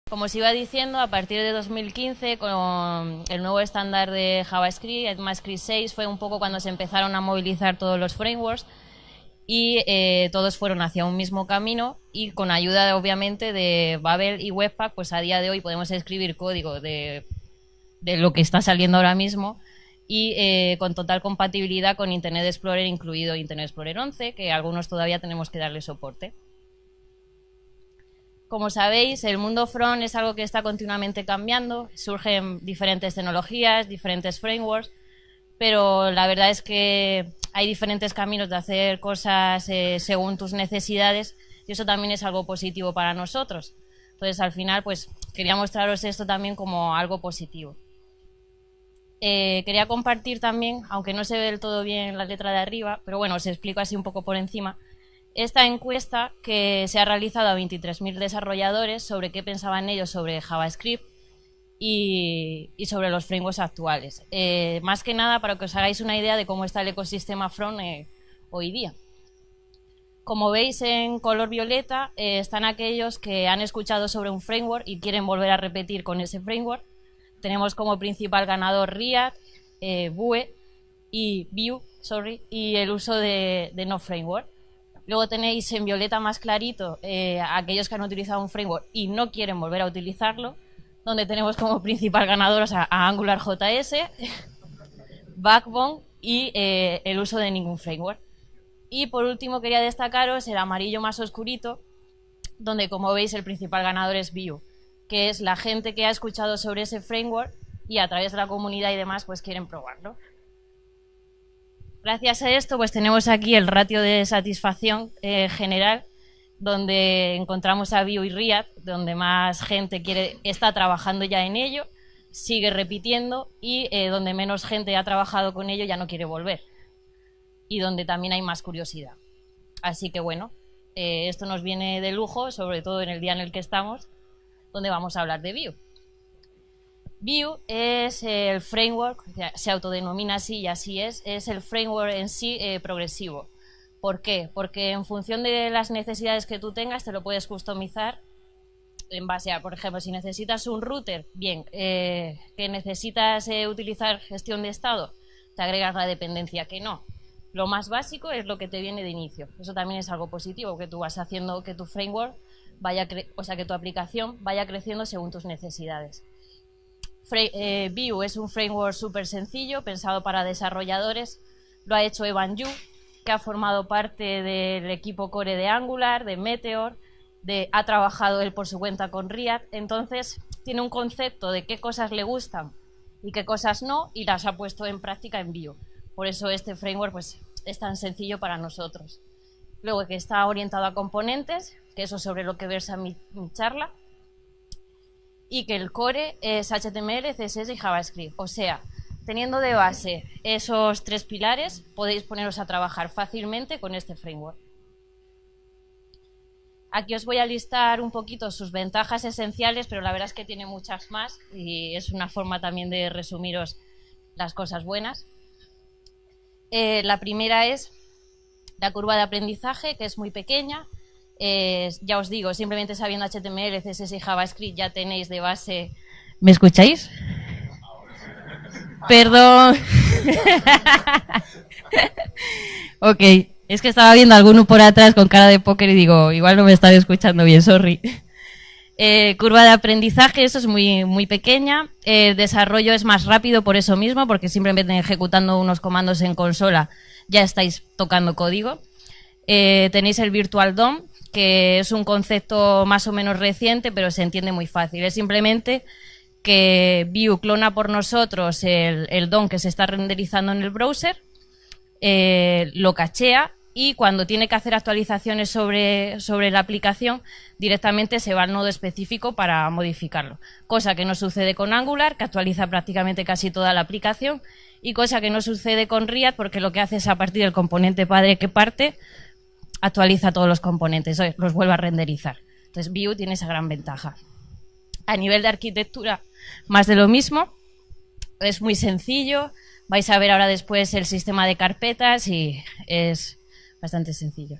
Como os iba diciendo, a partir de 2015, con el nuevo estándar de JavaScript, ECMAScript 6, fue un poco cuando se empezaron a movilizar todos los frameworks y todos fueron hacia un mismo camino, y con ayuda, obviamente, de Babel y Webpack, pues a día de hoy podemos escribir código de lo que está saliendo ahora mismo y con total compatibilidad con Internet Explorer, incluido Internet Explorer 11, que algunos todavía tenemos que darle soporte. Como sabéis, el mundo front es algo que está continuamente cambiando, surgen diferentes tecnologías, diferentes frameworks, pero la verdad es que hay diferentes caminos de hacer cosas según tus necesidades, y eso también es algo positivo para nosotros. Entonces, al final, pues quería mostraros esto también como algo positivo. Quería compartir también, aunque no se ve del todo bien la letra de arriba, pero bueno, os explico así un poco por encima, esta encuesta que se ha realizado a 23.000 desarrolladores sobre qué pensaban ellos sobre JavaScript y sobre los frameworks actuales. Más que nada para que os hagáis una idea de cómo está el ecosistema front hoy día. Como veis en color violeta están aquellos que han escuchado sobre un framework y quieren volver a repetir con ese framework. Tenemos como principal ganador React, Vue y Vue, y el uso de no framework. Luego tenéis en violeta más clarito aquellos que han utilizado un framework y no quieren volver a utilizarlo, donde tenemos como principal ganador a AngularJS, Backbone y el uso de ningún framework. Y por último quería destacaros el amarillo más oscurito, donde como veis el principal ganador es Vue, que es la gente que ha escuchado sobre ese framework y a través de la comunidad y demás pues quieren probarlo. Gracias a esto pues tenemos aquí el ratio de satisfacción general, donde encontramos a Vue y React, donde más gente está trabajando ya en ello, sigue repitiendo, y donde menos gente ha trabajado con ello ya no quiere volver, y donde también hay más curiosidad. Así que bueno, esto nos viene de lujo, sobre todo en el día en el que estamos, donde vamos a hablar de Vue. Vue es el framework, se autodenomina así y así es el framework en sí progresivo. ¿Por qué? Porque en función de las necesidades que tú tengas te lo puedes customizar en base a, por ejemplo, si necesitas un router, bien, que necesitas utilizar gestión de estado, te agregas la dependencia que no. Lo más básico es lo que te viene de inicio. Eso también es algo positivo, que tú vas haciendo que tu framework que tu aplicación vaya creciendo según tus necesidades. Vue es un framework súper sencillo, pensado para desarrolladores. Lo ha hecho Evan You, que ha formado parte del equipo core de Angular, de Meteor, ha trabajado él por su cuenta con React. Entonces tiene un concepto de qué cosas le gustan y qué cosas no, y las ha puesto en práctica en Vue. Por eso este framework pues, es tan sencillo para nosotros. Luego que está orientado a componentes, que eso es sobre lo que versa mi charla, y que el core es HTML, CSS y JavaScript. O sea, teniendo de base esos tres pilares, podéis poneros a trabajar fácilmente con este framework. Aquí os voy a listar un poquito sus ventajas esenciales, pero la verdad es que tiene muchas más y es una forma también de resumiros las cosas buenas. La primera es la curva de aprendizaje, que es muy pequeña. Ya os digo, simplemente sabiendo HTML, CSS y JavaScript ya tenéis de base... ¿Me escucháis? Perdón. Ok, es que estaba viendo a alguno por atrás con cara de póker y digo, igual no me estaba escuchando bien, sorry. Curva de aprendizaje, eso es muy pequeña. El desarrollo es más rápido por eso mismo, porque simplemente ejecutando unos comandos en consola ya estáis tocando código. Tenéis el Virtual DOM, que es un concepto más o menos reciente, pero se entiende muy fácil. Es simplemente que Vue clona por nosotros el DOM que se está renderizando en el browser, lo cachea, y cuando tiene que hacer actualizaciones sobre la aplicación, directamente se va al nodo específico para modificarlo. Cosa que no sucede con Angular, que actualiza prácticamente casi toda la aplicación, y cosa que no sucede con React, porque lo que hace es, a partir del componente padre que parte, actualiza todos los componentes, los vuelve a renderizar. Entonces Vue tiene esa gran ventaja. A nivel de arquitectura, más de lo mismo, es muy sencillo. Vais a ver ahora después el sistema de carpetas y es bastante sencillo.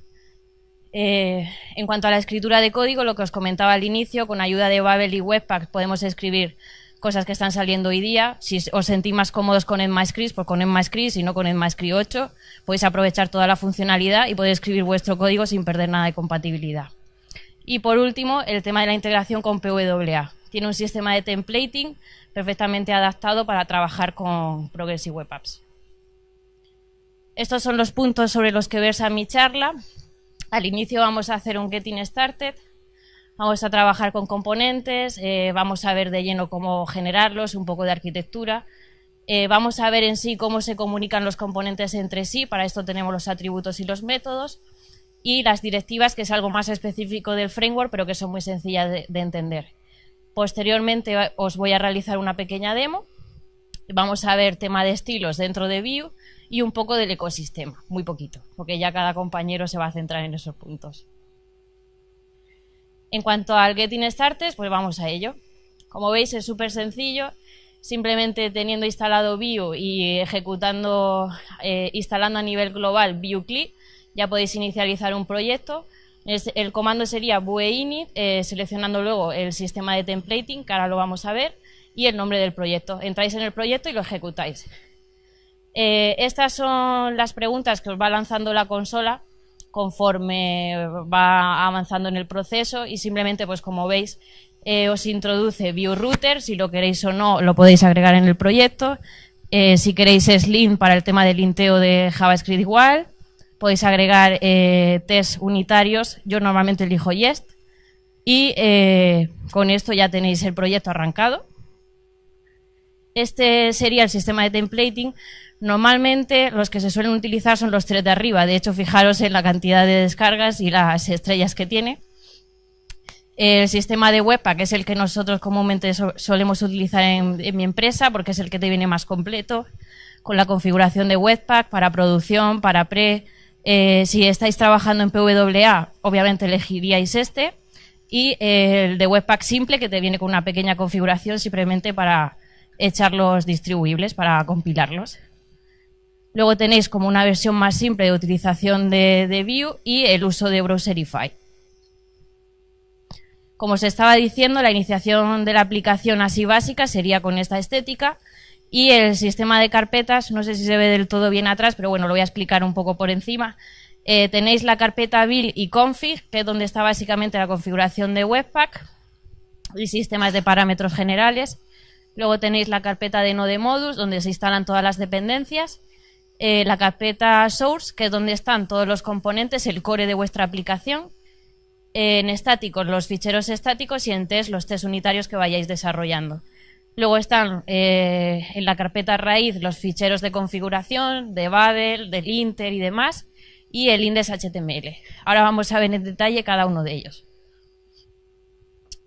En cuanto a la escritura de código, lo que os comentaba al inicio, con ayuda de Babel y Webpack podemos escribir cosas que están saliendo hoy día. Si os sentís más cómodos con ECMAScript, pues con ECMAScript, si no con ECMAScript 8, podéis aprovechar toda la funcionalidad y podéis escribir vuestro código sin perder nada de compatibilidad. Y por último, el tema de la integración con PWA. Tiene un sistema de templating perfectamente adaptado para trabajar con Progressive Web Apps. Estos son los puntos sobre los que versa mi charla. Al inicio vamos a hacer un Getting Started, vamos a trabajar con componentes, vamos a ver de lleno cómo generarlos, un poco de arquitectura. Vamos a ver en sí cómo se comunican los componentes entre sí, para esto tenemos los atributos y los métodos, y las directivas, que es algo más específico del framework, pero que son muy sencillas de entender. Posteriormente os voy a realizar una pequeña demo, vamos a ver tema de estilos dentro de Vue, y un poco del ecosistema, muy poquito, porque ya cada compañero se va a centrar en esos puntos. En cuanto al Getting Started, pues vamos a ello. Como veis es súper sencillo, simplemente teniendo instalado Vue y ejecutando, instalando a nivel global Vue CLI, ya podéis inicializar un proyecto. El comando sería Vue init, seleccionando luego el sistema de templating, que ahora lo vamos a ver, y el nombre del proyecto. Entráis en el proyecto y lo ejecutáis. Estas son las preguntas que os va lanzando la consola conforme va avanzando en el proceso, y simplemente, pues como veis, os introduce Vue Router, si lo queréis o no lo podéis agregar en el proyecto. Si queréis Slim para el tema del linteo de JavaScript igual, podéis agregar tests unitarios, yo normalmente elijo Jest, y con esto ya tenéis el proyecto arrancado. Este sería el sistema de templating. Normalmente los que se suelen utilizar son los 3 de arriba, de hecho fijaros en la cantidad de descargas y las estrellas que tiene. El sistema de Webpack es el que nosotros comúnmente solemos utilizar en mi empresa, porque es el que te viene más completo, con la configuración de Webpack para producción, para pre. Si estáis trabajando en PWA, obviamente elegiríais este, y el de Webpack simple, que te viene con una pequeña configuración simplemente para echar los distribuibles, para compilarlos. Luego tenéis como una versión más simple de utilización de Vue y el uso de Browserify. Como os estaba diciendo, la iniciación de la aplicación así básica sería con esta estética, y el sistema de carpetas, no sé si se ve del todo bien atrás, pero bueno, lo voy a explicar un poco por encima. Tenéis la carpeta build y config, que es donde está básicamente la configuración de Webpack y sistemas de parámetros generales. Luego tenéis la carpeta de Node Modus, donde se instalan todas las dependencias. La carpeta source, que es donde están todos los componentes, el core de vuestra aplicación. En estáticos, los ficheros estáticos, y en test, los test unitarios que vayáis desarrollando. Luego están en la carpeta raíz los ficheros de configuración, de Babel, del linter y demás, y el index.html. Ahora vamos a ver en detalle cada uno de ellos.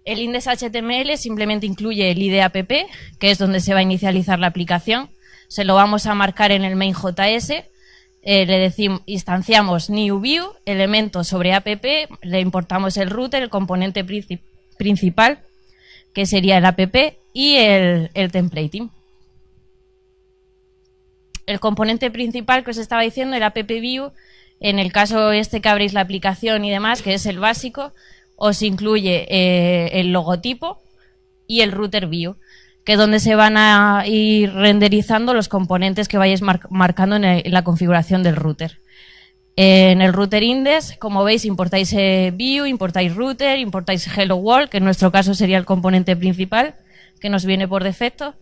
El index.html simplemente incluye el ID app, que es donde se va a inicializar la aplicación. Se lo vamos a marcar en el main.js. Le decimos, instanciamos new view, elemento sobre app, le importamos el router, el componente principal, que sería el app, y el templating. El componente principal que os estaba diciendo, el app view, en el caso este que abréis la aplicación y demás, que es el básico, os incluye el logotipo y el router view, que es donde se van a ir renderizando los componentes que vayáis marcando en la configuración del router. En el router index, como veis, importáis view, importáis router, importáis hello world, que en nuestro caso sería el componente principal, que nos viene por defecto,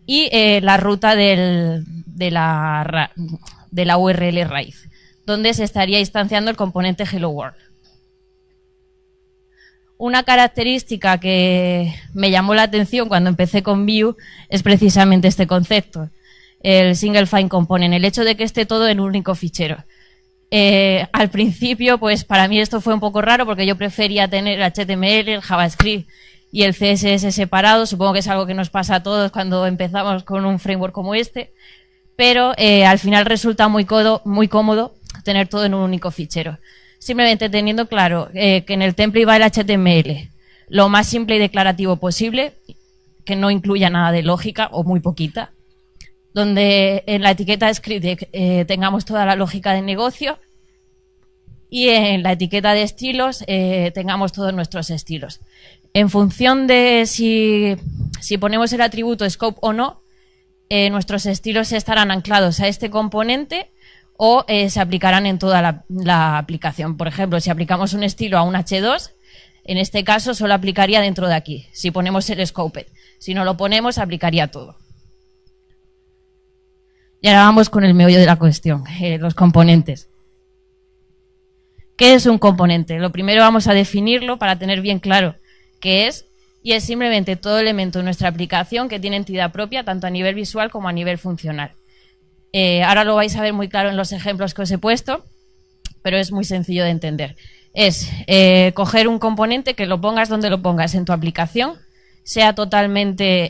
y la ruta de la URL raíz, donde se estaría instanciando el componente hello world. Una característica que me llamó la atención cuando empecé con Vue es precisamente este concepto, el single file component, el hecho de que esté todo en un único fichero. Al principio, pues para mí esto fue un poco raro, porque yo prefería tener el HTML, el JavaScript y el CSS separados. Supongo que es algo que nos pasa a todos cuando empezamos con un framework como este, pero al final resulta muy cómodo tener todo en un único fichero. Simplemente teniendo claro que en el template va el HTML lo más simple y declarativo posible, que no incluya nada de lógica o muy poquita, donde en la etiqueta script tengamos toda la lógica de negocio, y en la etiqueta de estilos tengamos todos nuestros estilos. En función de si ponemos el atributo scope o no, nuestros estilos estarán anclados a este componente o se aplicarán en toda la aplicación. Por ejemplo, si aplicamos un estilo a un H2, en este caso solo aplicaría dentro de aquí, si ponemos el scoped. Si no lo ponemos, aplicaría todo. Y ahora vamos con el meollo de la cuestión, los componentes. ¿Qué es un componente? Lo primero vamos a definirlo para tener bien claro qué es, y es simplemente todo elemento de nuestra aplicación que tiene entidad propia, tanto a nivel visual como a nivel funcional. Ahora lo vais a ver muy claro en los ejemplos que os he puesto, pero es muy sencillo de entender. Es coger un componente, que lo pongas donde lo pongas en tu aplicación, sea totalmente,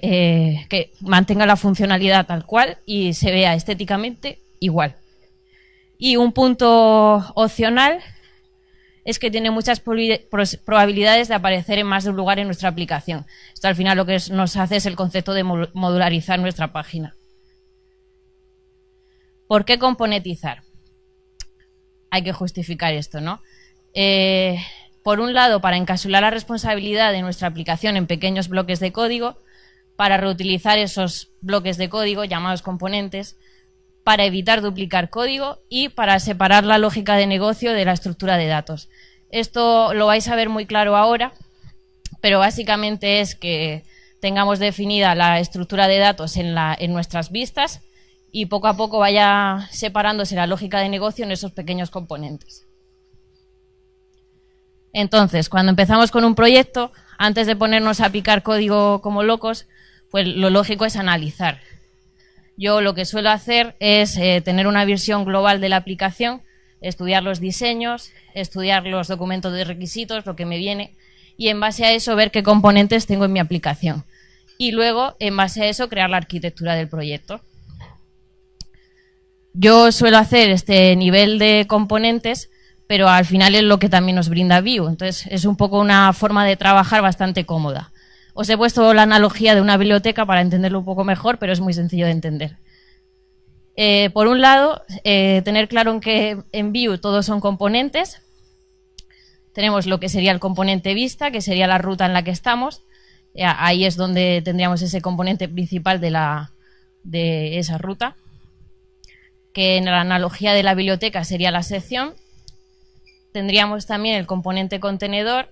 que mantenga la funcionalidad tal cual y se vea estéticamente igual. Y un punto opcional es que tiene muchas probabilidades de aparecer en más de un lugar en nuestra aplicación. Esto al final lo que nos hace es el concepto de modularizar nuestra página. ¿Por qué componentizar? Hay que justificar esto, ¿no? Por un lado, para encapsular la responsabilidad de nuestra aplicación en pequeños bloques de código, para reutilizar esos bloques de código llamados componentes, para evitar duplicar código y para separar la lógica de negocio de la estructura de datos. Esto lo vais a ver muy claro ahora, pero básicamente es que tengamos definida la estructura de datos en nuestras vistas y poco a poco vaya separándose la lógica de negocio en esos pequeños componentes. Entonces, cuando empezamos con un proyecto, antes de ponernos a picar código como locos, pues lo lógico es analizar. Yo lo que suelo hacer es tener una visión global de la aplicación, estudiar los diseños, estudiar los documentos de requisitos, lo que me viene, y en base a eso ver qué componentes tengo en mi aplicación. Y luego, en base a eso, crear la arquitectura del proyecto. Yo suelo hacer este nivel de componentes, pero al final es lo que también nos brinda Vue. Entonces, es un poco una forma de trabajar bastante cómoda. Os he puesto la analogía de una biblioteca para entenderlo un poco mejor, pero es muy sencillo de entender. Por un lado, tener claro que en Vue todos son componentes. Tenemos lo que sería el componente vista, que sería la ruta en la que estamos. Ahí es donde tendríamos ese componente principal de esa ruta, que en la analogía de la biblioteca sería la sección. Tendríamos también el componente contenedor,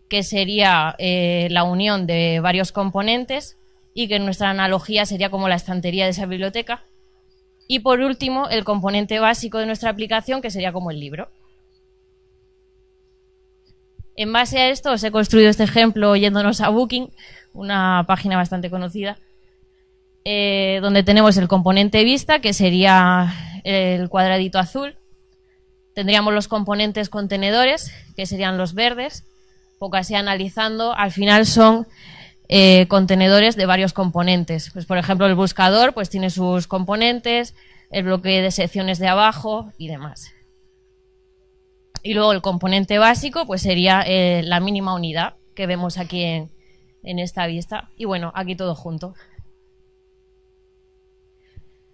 que sería la unión de varios componentes y que en nuestra analogía sería como la estantería de esa biblioteca. Y por último, el componente básico de nuestra aplicación, que sería como el libro. En base a esto os he construido este ejemplo yéndonos a Booking, una página bastante conocida, donde tenemos el componente vista, que sería el cuadradito azul. Tendríamos los componentes contenedores, que serían los verdes. Poco así analizando, al final son contenedores de varios componentes. Pues, por ejemplo, el buscador pues tiene sus componentes, el bloque de secciones de abajo y demás. Y luego el componente básico pues sería la mínima unidad que vemos aquí en esta vista. Y bueno, aquí todo junto.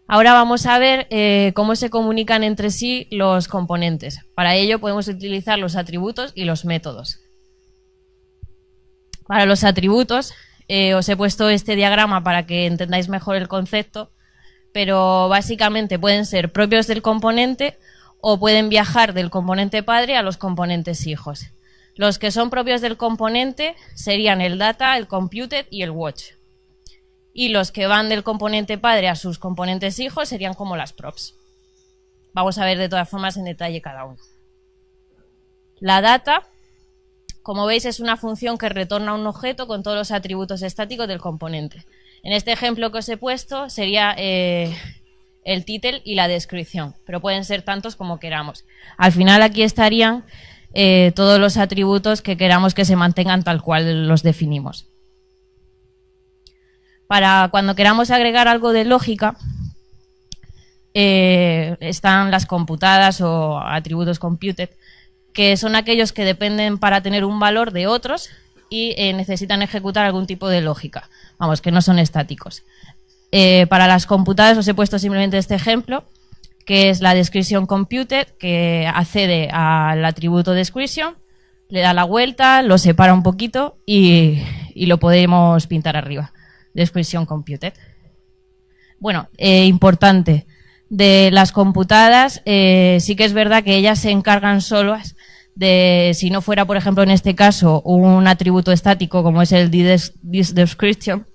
Ahora vamos a ver cómo se comunican entre sí los componentes. Para ello podemos utilizar los atributos y los métodos. Para los atributos os he puesto este diagrama para que entendáis mejor el concepto, pero básicamente pueden ser propios del componente o pueden viajar del componente padre a los componentes hijos. Los que son propios del componente serían el data, el computed y el watch. Y los que van del componente padre a sus componentes hijos serían como las props. Vamos a ver de todas formas en detalle cada uno. La data, como veis, es una función que retorna un objeto con todos los atributos estáticos del componente. En este ejemplo que os he puesto sería el title y la descripción, pero pueden ser tantos como queramos. Al final aquí estarían todos los atributos que queramos que se mantengan tal cual los definimos. Para cuando queramos agregar algo de lógica, están las computadas o atributos computed, que son aquellos que dependen para tener un valor de otros y necesitan ejecutar algún tipo de lógica. Vamos, que no son estáticos. Para las computadas os he puesto simplemente este ejemplo, que es la description computed, que accede al atributo description, le da la vuelta, lo separa un poquito y lo podemos pintar arriba. Description computed. Bueno, importante, de las computadas, sí que es verdad que ellas se encargan solas de, si no fuera, por ejemplo, en este caso, un atributo estático como es el description,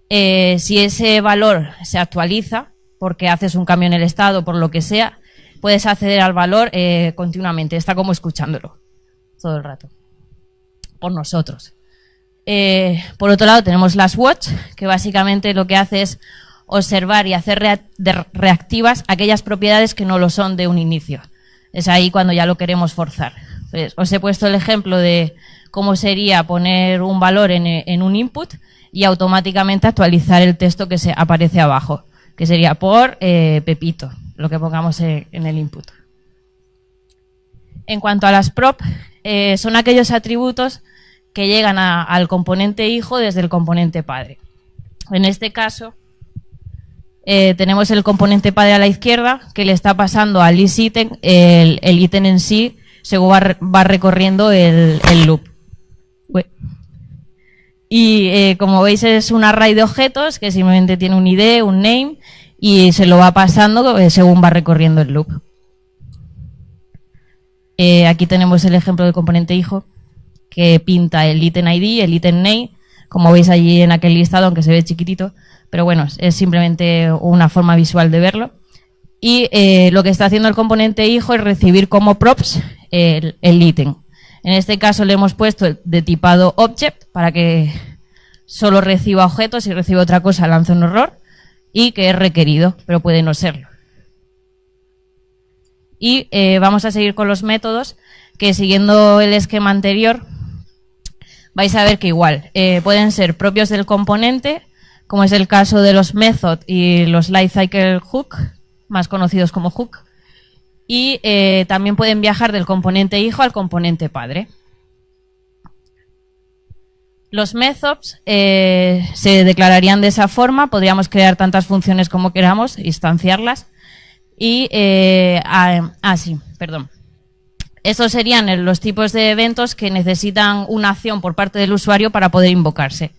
si ese valor se actualiza, porque haces un cambio en el estado, por lo que sea, puedes acceder al valor continuamente, está como escuchándolo todo el rato, por nosotros. Por otro lado tenemos las watch, que básicamente lo que hace es observar y hacer reactivas aquellas propiedades que no lo son de un inicio. Es ahí cuando ya lo queremos forzar. Pues, os he puesto el ejemplo de cómo sería poner un valor en un input y automáticamente actualizar el texto que se aparece abajo, que sería por Pepito, lo que pongamos en el input. En cuanto a las prop, son aquellos atributos que llegan al componente hijo desde el componente padre. En este caso, tenemos el componente padre a la izquierda, que le está pasando al isItem el ítem en sí, según va recorriendo el loop. Y como veis es un array de objetos que simplemente tiene un ID, un name, y se lo va pasando según va recorriendo el loop. Aquí tenemos el ejemplo del componente hijo, que pinta el item ID, el item name, como veis allí en aquel listado, aunque se ve chiquitito, pero bueno, es simplemente una forma visual de verlo. Y lo que está haciendo el componente hijo es recibir como props el ítem. En este caso le hemos puesto de tipado object para que solo reciba objetos, si recibe otra cosa lanza un error, y que es requerido, pero puede no serlo. Y vamos a seguir con los métodos, que siguiendo el esquema anterior, vais a ver que igual pueden ser propios del componente, como es el caso de los method y los lifecycle hook, más conocidos como hook, y también pueden viajar del componente hijo al componente padre. Los methods se declararían de esa forma, podríamos crear tantas funciones como queramos, instanciarlas, y estos serían los tipos de eventos que necesitan una acción por parte del usuario para poder invocarse.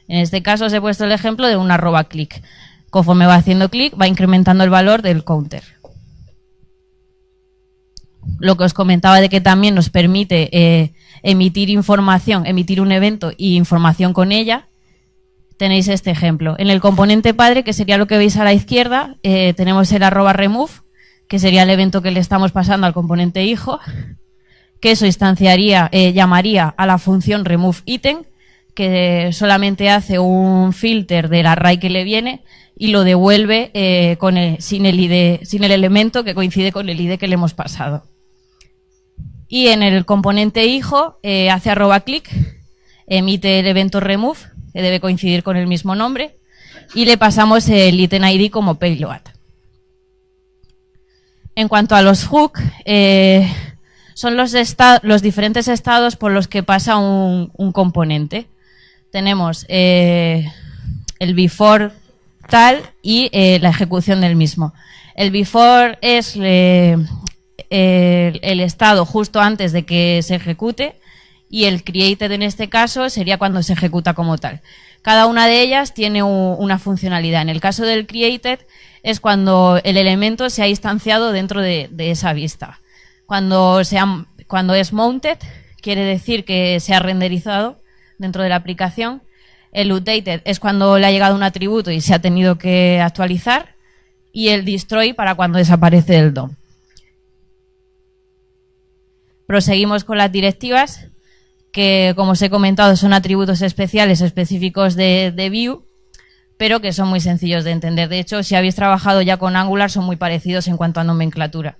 En este caso os he puesto el ejemplo de un @click. Conforme va haciendo clic, va incrementando el valor del counter. Lo que os comentaba de que también nos permite emitir información, emitir un evento y información con ella, tenéis este ejemplo. En el componente padre, que sería lo que veis a la izquierda, tenemos el @remove, que sería el evento que le estamos pasando al componente hijo, que eso llamaría a la función removeItem, que solamente hace un filter del array que le viene y lo devuelve sin el elemento que coincide con el ID que le hemos pasado. Y en el componente hijo hace @click, emite el evento remove, que debe coincidir con el mismo nombre, y le pasamos el item ID como payload. En cuanto a los hook, son los diferentes estados por los que pasa un componente. Tenemos el before tal y la ejecución del mismo. El before es el estado justo antes de que se ejecute, y el created en este caso sería cuando se ejecuta como tal. Cada una de ellas tiene una funcionalidad. En el caso del created es cuando el elemento se ha instanciado dentro de esa vista. Cuando es mounted quiere decir que se ha renderizado dentro de la aplicación. El updated es cuando le ha llegado un atributo y se ha tenido que actualizar, y el destroy para cuando desaparece del DOM. Proseguimos con las directivas, que como os he comentado son atributos especiales específicos de Vue, pero que son muy sencillos de entender. De hecho, si habéis trabajado ya con Angular, son muy parecidos en cuanto a nomenclatura.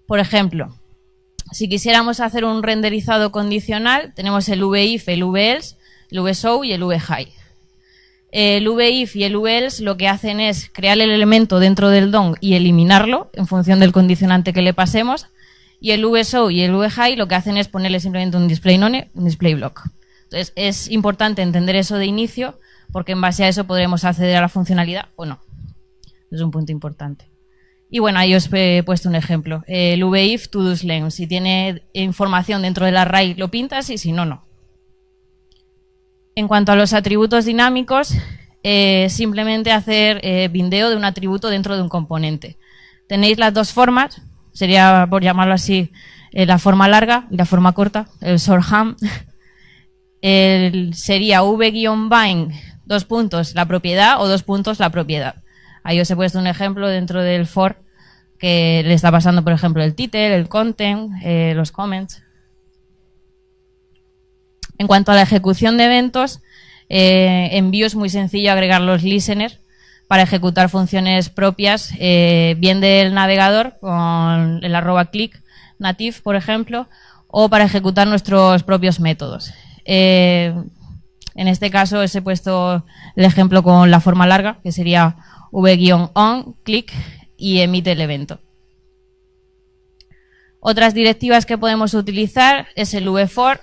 Por ejemplo, si quisiéramos hacer un renderizado condicional, tenemos el vIf, el vElse, el vShow y el vHide. El vIf y el vElse lo que hacen es crear el elemento dentro del DOM y eliminarlo en función del condicionante que le pasemos. Y el vShow y el vHide lo que hacen es ponerle simplemente un display none, un display block. Entonces es importante entender eso de inicio, porque en base a eso podremos acceder a la funcionalidad o no. Es un punto importante. Y bueno, ahí os he puesto un ejemplo. El VIF ToDoSLength. Si tiene información dentro del array, lo pintas y si no, no. En cuanto a los atributos dinámicos, simplemente hacer bindeo de un atributo dentro de un componente. Tenéis las dos formas, sería, por llamarlo así, la forma larga y la forma corta, el shorthand. Sería v-bind, la propiedad o la propiedad. Ahí os he puesto un ejemplo dentro del for que le está pasando, por ejemplo, el title, el content, los comments. En cuanto a la ejecución de eventos, en Vue es muy sencillo agregar los listeners para ejecutar funciones propias, bien del navegador con el @click native, por ejemplo, o para ejecutar nuestros propios métodos. En este caso os he puesto el ejemplo con la forma larga, que sería v-on, click y emite el evento. Otras directivas que podemos utilizar es el vfor,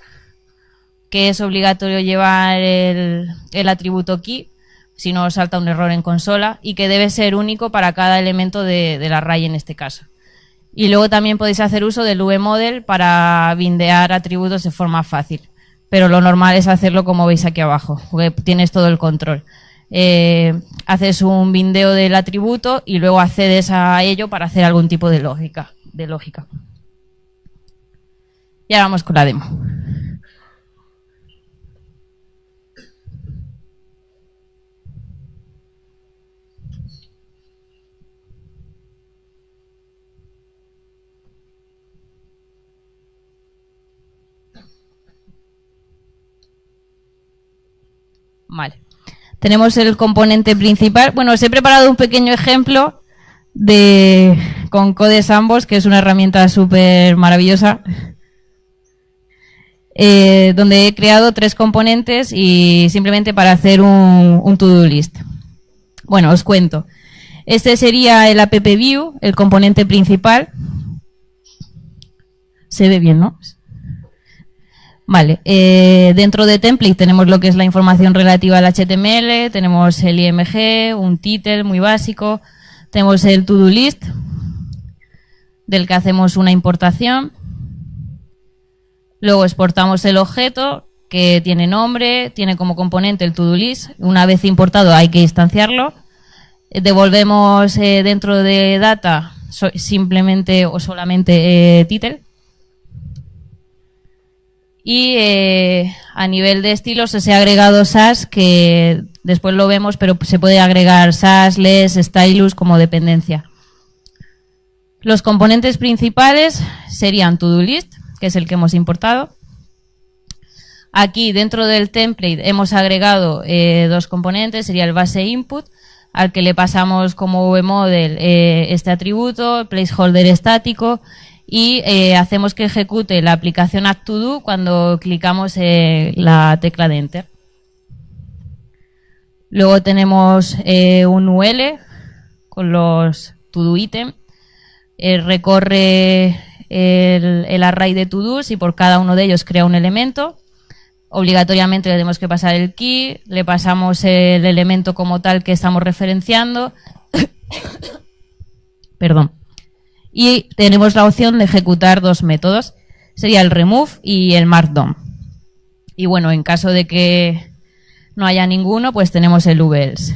que es obligatorio llevar el atributo key, si no salta un error en consola, y que debe ser único para cada elemento del array en este caso. Y luego también podéis hacer uso del vmodel para bindear atributos de forma fácil, pero lo normal es hacerlo como veis aquí abajo, porque tienes todo el control. Haces un bindeo del atributo y luego accedes a ello para hacer algún tipo de lógica. Y ahora vamos con la demo. Vale. Tenemos el componente principal. Bueno, os he preparado un pequeño ejemplo con CodeSandbox, que es una herramienta súper maravillosa, donde he creado 3 componentes y simplemente para hacer un to-do list. Bueno, os cuento. Este sería el app Vue, el componente principal. Se ve bien, ¿no? Vale, dentro de template tenemos lo que es la información relativa al HTML, tenemos el IMG, un title muy básico, tenemos el to-do list, del que hacemos una importación, luego exportamos el objeto, que tiene nombre, tiene como componente el to-do list, una vez importado hay que instanciarlo, devolvemos dentro de data simplemente o solamente title. Y a nivel de estilos os he agregado Sass, que después lo vemos, pero se puede agregar Sass, Less, Stylus como dependencia. Los componentes principales serían To-Do List, que es el que hemos importado. Aquí dentro del template hemos agregado 2 componentes, sería el base input, al que le pasamos como vmodel este atributo, placeholder estático, y hacemos que ejecute la aplicación AddToDo cuando clicamos la tecla de Enter. Luego tenemos un UL con los ToDo item. Recorre el array de ToDos y por cada uno de ellos crea un elemento. Obligatoriamente le tenemos que pasar el key, le pasamos el elemento como tal que estamos referenciando. Perdón. Y tenemos la opción de ejecutar 2 métodos. Sería el remove y el markdown. Y bueno, en caso de que no haya ninguno, pues tenemos el velse.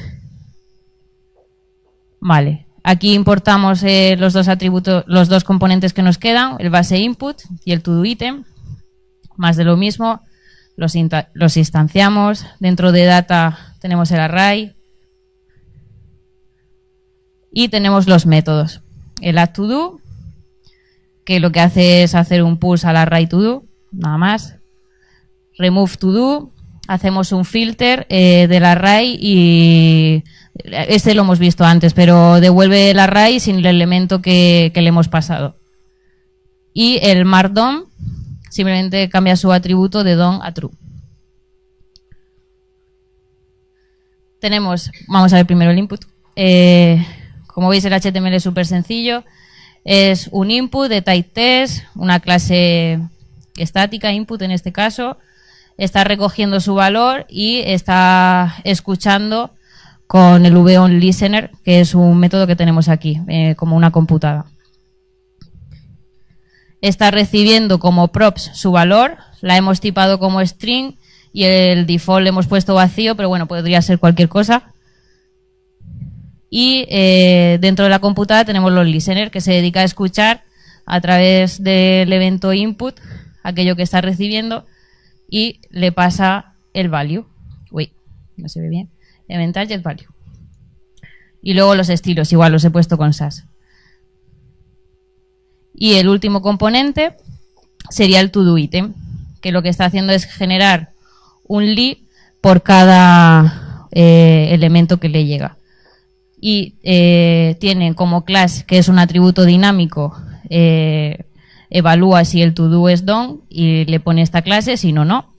Vale. Aquí importamos los 2 atributos, los 2 componentes que nos quedan, el base input y el todo item. Más de lo mismo, los instanciamos. Dentro de data tenemos el array. Y tenemos los métodos. El addToDo, que lo que hace es hacer un push al array ToDo, nada más. Remove ToDo, hacemos un filter del array y este lo hemos visto antes, pero devuelve el array sin el elemento que le hemos pasado. Y el markdown simplemente cambia su atributo de down a true. Vamos a ver primero el input. Como veis, el HTML es súper sencillo. Es un input de type test, una clase estática, input en este caso. Está recogiendo su valor y está escuchando con el VOnListener, que es un método que tenemos aquí, como una computada. Está recibiendo como props su valor, la hemos tipado como string y el default le hemos puesto vacío, pero bueno, podría ser cualquier cosa. Y dentro de la computada tenemos los listener, que se dedica a escuchar a través del evento input aquello que está recibiendo y le pasa el value. Uy, no se ve bien. Event target value. Y luego los estilos, igual los he puesto con SAS. Y el último componente sería el to-do-item, que lo que está haciendo es generar un li por cada elemento que le llega. Y tiene como class, que es un atributo dinámico, evalúa si el to-do es done y le pone esta clase, si no, no.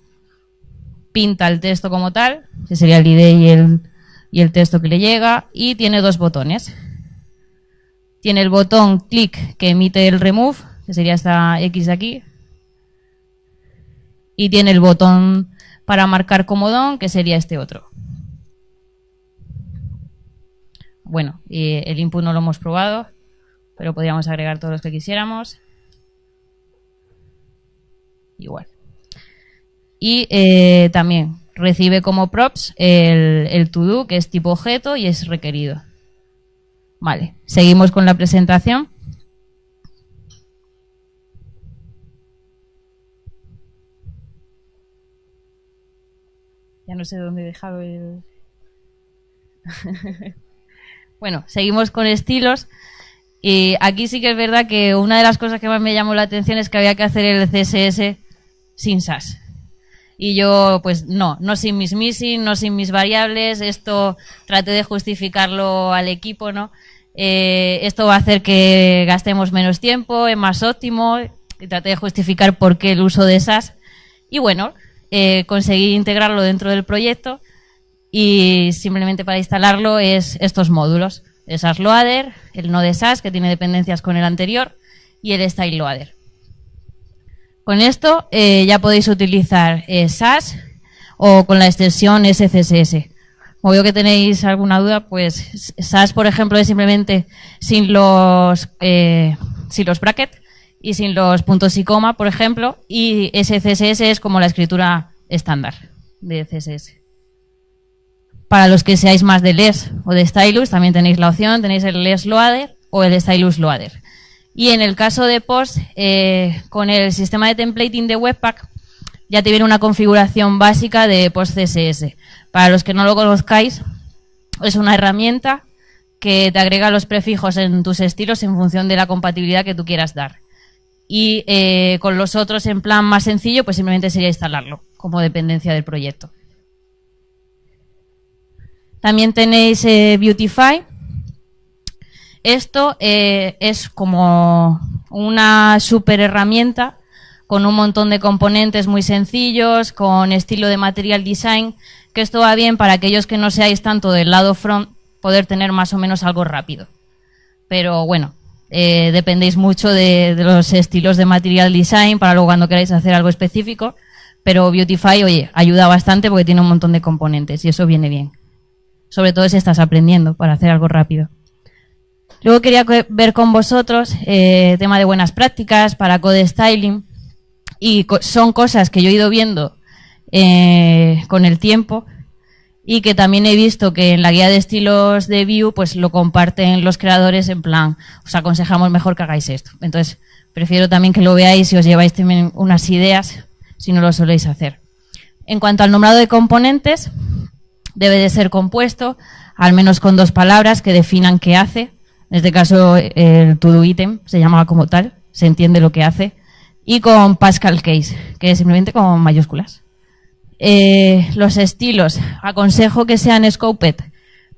Pinta el texto como tal, que sería el ID y el texto que le llega, y tiene dos botones. Tiene el botón click que emite el remove, que sería esta X de aquí, y tiene el botón para marcar como done, que sería este otro. Bueno, el input no lo hemos probado, pero podríamos agregar todos los que quisiéramos. Igual. Y también recibe como props el to-do, que es tipo objeto y es requerido. Vale, seguimos con la presentación. Ya no sé dónde he dejado el... Bueno, seguimos con estilos. Y aquí sí que es verdad que una de las cosas que más me llamó la atención es que había que hacer el CSS sin SAS. Y yo, pues no sin mis missing, no sin mis variables. Esto traté de justificarlo al equipo, ¿no? Esto va a hacer que gastemos menos tiempo, es más óptimo. Y traté de justificar por qué el uso de SAS. Y bueno, conseguí integrarlo dentro del proyecto. Y simplemente para instalarlo es estos módulos. El SAS Loader, el Node SAS, que tiene dependencias con el anterior, y el Style Loader. Con esto ya podéis utilizar SAS o con la extensión SCSS. Como veo que tenéis alguna duda, pues SAS, por ejemplo, es simplemente sin los brackets y sin los puntos y coma, por ejemplo, y SCSS es como la escritura estándar de CSS. Para los que seáis más de LES o de Stylus, también tenéis la opción, tenéis el LES Loader o el Stylus Loader. Y en el caso de Post, con el sistema de templating de Webpack, ya te viene una configuración básica de Post CSS. Para los que no lo conozcáis, es una herramienta que te agrega los prefijos en tus estilos en función de la compatibilidad que tú quieras dar. Y con los otros, en plan más sencillo, pues simplemente sería instalarlo como dependencia del proyecto. También tenéis Beautify. Esto es como una super herramienta con un montón de componentes muy sencillos, con estilo de material design, que esto va bien para aquellos que no seáis tanto del lado front, poder tener más o menos algo rápido. Pero bueno, dependéis mucho de los estilos de material design para luego cuando queráis hacer algo específico, pero Beautify, oye, ayuda bastante porque tiene un montón de componentes y eso viene bien. Sobre todo si estás aprendiendo para hacer algo rápido. Luego quería ver con vosotros tema de buenas prácticas para code styling. Y son cosas que yo he ido viendo con el tiempo y que también he visto que en la guía de estilos de Vue pues lo comparten los creadores en plan, os aconsejamos mejor que hagáis esto. Entonces, prefiero también que lo veáis y os lleváis también unas ideas si no lo soléis hacer. En cuanto al nombrado de componentes, debe de ser compuesto, al menos con 2 palabras que definan qué hace. En este caso, el to-do item se llamaba como tal, se entiende lo que hace. Y con Pascal Case, que es simplemente con mayúsculas. Los estilos, aconsejo que sean scoped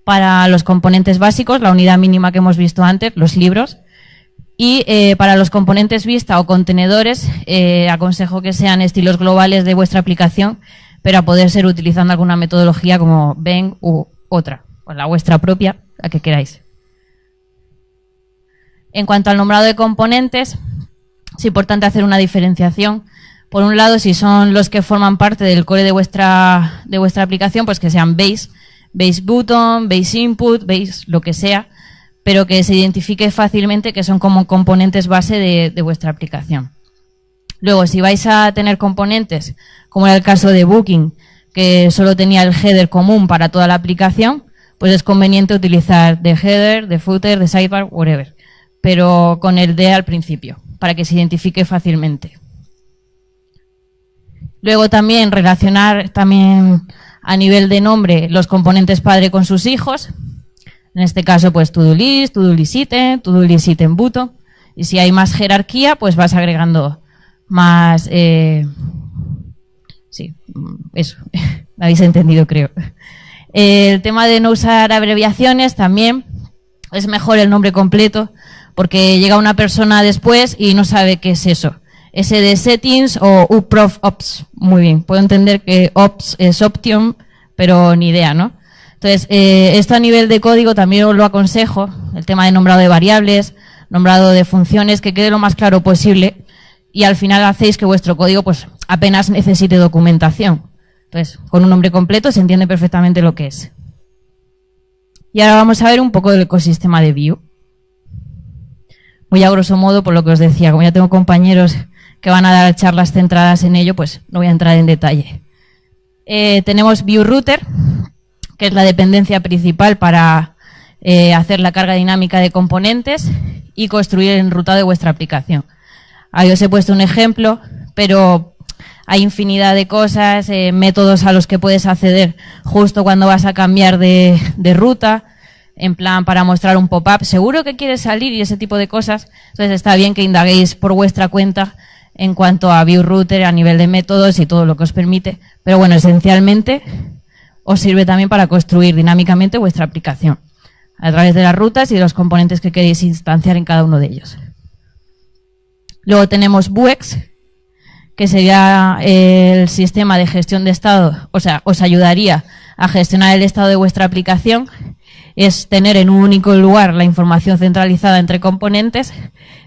para los componentes básicos, la unidad mínima que hemos visto antes, los libros. Y para los componentes vista o contenedores, aconsejo que sean estilos globales de vuestra aplicación, pero a poder ser utilizando alguna metodología como Veng u otra, o la vuestra propia, la que queráis. En cuanto al nombrado de componentes, es importante hacer una diferenciación. Por un lado, si son los que forman parte del core de vuestra aplicación, pues que sean base, base button, base input, base lo que sea, pero que se identifique fácilmente que son como componentes base de vuestra aplicación. Luego, si vais a tener componentes, como era el caso de Booking, que solo tenía el header común para toda la aplicación, pues es conveniente utilizar de header, de footer, de sidebar, whatever, pero con el de al principio, para que se identifique fácilmente. Luego también relacionar también a nivel de nombre los componentes padre con sus hijos. En este caso, pues to-do list item, to-do list item button. Y si hay más jerarquía, pues vas agregando más... sí, eso. Me habéis entendido, creo. El tema de no usar abreviaciones también es mejor el nombre completo, porque llega una persona después y no sabe qué es eso. Ese de settings o uprof ops. Muy bien, puedo entender que ops es option, pero ni idea, ¿no? Entonces, esto a nivel de código también os lo aconsejo, el tema de nombrado de variables, nombrado de funciones, que quede lo más claro posible y al final hacéis que vuestro código pues apenas necesite documentación. Entonces, con un nombre completo se entiende perfectamente lo que es. Y ahora vamos a ver un poco del ecosistema de Vue. Muy a grosso modo, por lo que os decía, como ya tengo compañeros que van a dar charlas centradas en ello, pues no voy a entrar en detalle. Tenemos Vue Router, que es la dependencia principal para hacer la carga dinámica de componentes y construir el enrutado de vuestra aplicación. Ahí os he puesto un ejemplo, pero hay infinidad de cosas, métodos a los que puedes acceder justo cuando vas a cambiar de ruta, en plan para mostrar un pop-up, seguro que quieres salir y ese tipo de cosas. Entonces está bien que indaguéis por vuestra cuenta en cuanto a Vue Router a nivel de métodos y todo lo que os permite. Pero bueno, esencialmente os sirve también para construir dinámicamente vuestra aplicación a través de las rutas y de los componentes que queréis instanciar en cada uno de ellos. Luego tenemos Vuex, que sería el sistema de gestión de estado, o sea, os ayudaría a gestionar el estado de vuestra aplicación. Es tener en un único lugar la información centralizada entre componentes,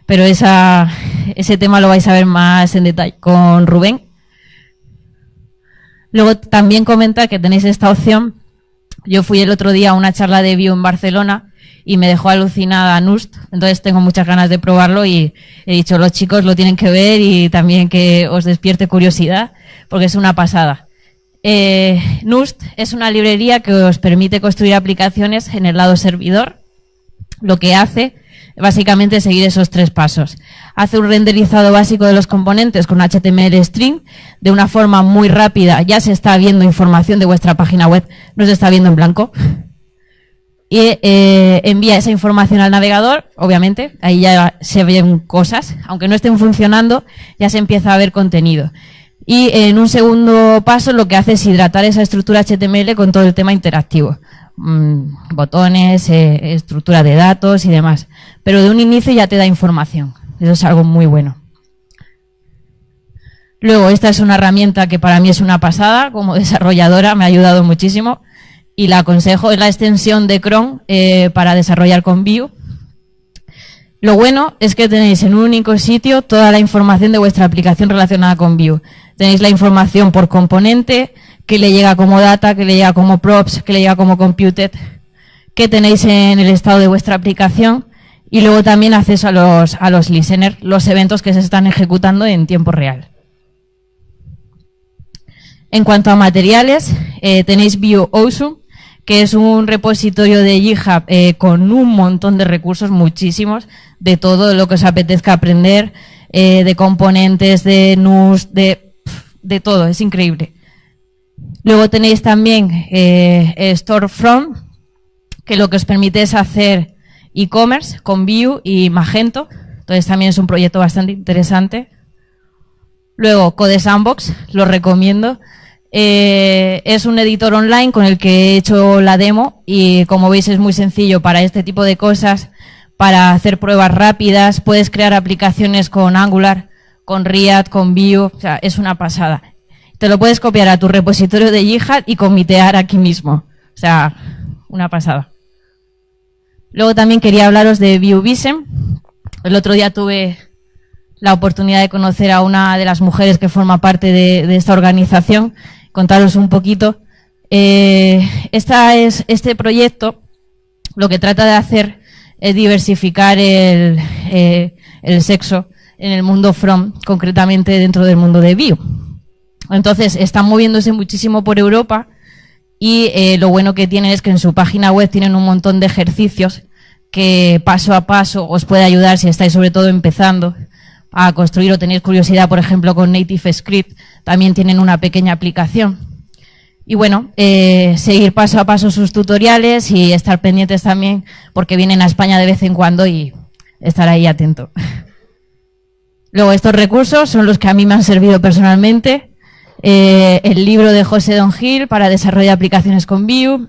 pero ese tema lo vais a ver más en detalle con Rubén. Luego también comentar que tenéis esta opción. Yo fui el otro día a una charla de Vue en Barcelona y me dejó alucinada Nust, entonces tengo muchas ganas de probarlo y he dicho, los chicos lo tienen que ver y también que os despierte curiosidad, porque es una pasada. Nust es una librería que os permite construir aplicaciones en el lado servidor. Lo que hace, básicamente, es seguir esos 3 pasos. Hace un renderizado básico de los componentes con HTML string de una forma muy rápida. Ya se está viendo información de vuestra página web, no se está viendo en blanco. Y envía esa información al navegador, obviamente, ahí ya se ven cosas. Aunque no estén funcionando, ya se empieza a ver contenido. Y en un segundo paso lo que hace es hidratar esa estructura HTML con todo el tema interactivo. Botones, estructura de datos y demás. Pero de un inicio ya te da información. Eso es algo muy bueno. Luego, esta es una herramienta que para mí es una pasada. Como desarrolladora me ha ayudado muchísimo. Y la aconsejo, es la extensión de Chrome para desarrollar con Vue. Lo bueno es que tenéis en un único sitio toda la información de vuestra aplicación relacionada con Vue. Tenéis la información por componente, que le llega como data, que le llega como props, que le llega como computed, que tenéis en el estado de vuestra aplicación y luego también acceso a los listeners, los eventos que se están ejecutando en tiempo real. En cuanto a materiales, tenéis Vue Awesome, que es un repositorio de GitHub con un montón de recursos, muchísimos, de todo lo que os apetezca aprender, de componentes, de Nust, de todo, es increíble. Luego tenéis también Storefront, que lo que os permite es hacer e-commerce con Vue y Magento, entonces también es un proyecto bastante interesante. Luego Code Sandbox, lo recomiendo. Es un editor online con el que he hecho la demo y como veis es muy sencillo para este tipo de cosas, para hacer pruebas rápidas, puedes crear aplicaciones con Angular, con React, con Vue, o sea, es una pasada. Te lo puedes copiar a tu repositorio de GitHub y comitear aquí mismo, o sea, una pasada. Luego también quería hablaros de Vue Visem. El otro día tuve la oportunidad de conocer a una de las mujeres que forma parte de esta organización, contaros un poquito. Este proyecto lo que trata de hacer es diversificar el sexo en el mundo From, concretamente dentro del mundo de Vue. Entonces, están moviéndose muchísimo por Europa y lo bueno que tienen es que en su página web tienen un montón de ejercicios que paso a paso os puede ayudar si estáis sobre todo empezando a construir o tenéis curiosidad, por ejemplo, con Native Script. También tienen una pequeña aplicación. Y bueno, seguir paso a paso sus tutoriales y estar pendientes también porque vienen a España de vez en cuando y estar ahí atento. Luego, estos recursos son los que a mí me han servido personalmente. El libro de José Don Gil para desarrollo de aplicaciones con Vue,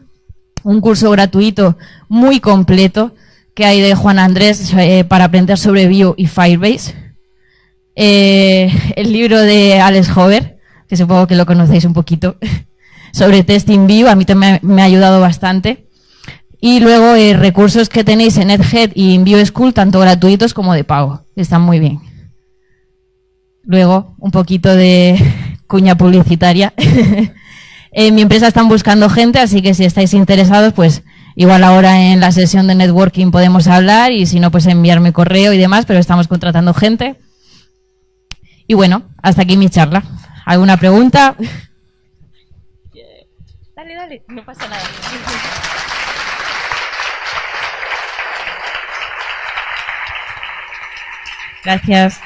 un curso gratuito muy completo que hay de Juan Andrés para aprender sobre Vue y Firebase, el libro de Alex Hover, que supongo que lo conocéis un poquito, sobre testing Vue, a mí también me ha ayudado bastante, y luego recursos que tenéis en NetHead y en Vue School, tanto gratuitos como de pago, están muy bien. Luego, un poquito de cuña publicitaria. En mi empresa están buscando gente, así que si estáis interesados, pues igual ahora en la sesión de networking podemos hablar y si no, pues enviarme correo y demás, pero estamos contratando gente. Y bueno, hasta aquí mi charla. ¿Alguna pregunta? Dale, no pasa nada. Gracias.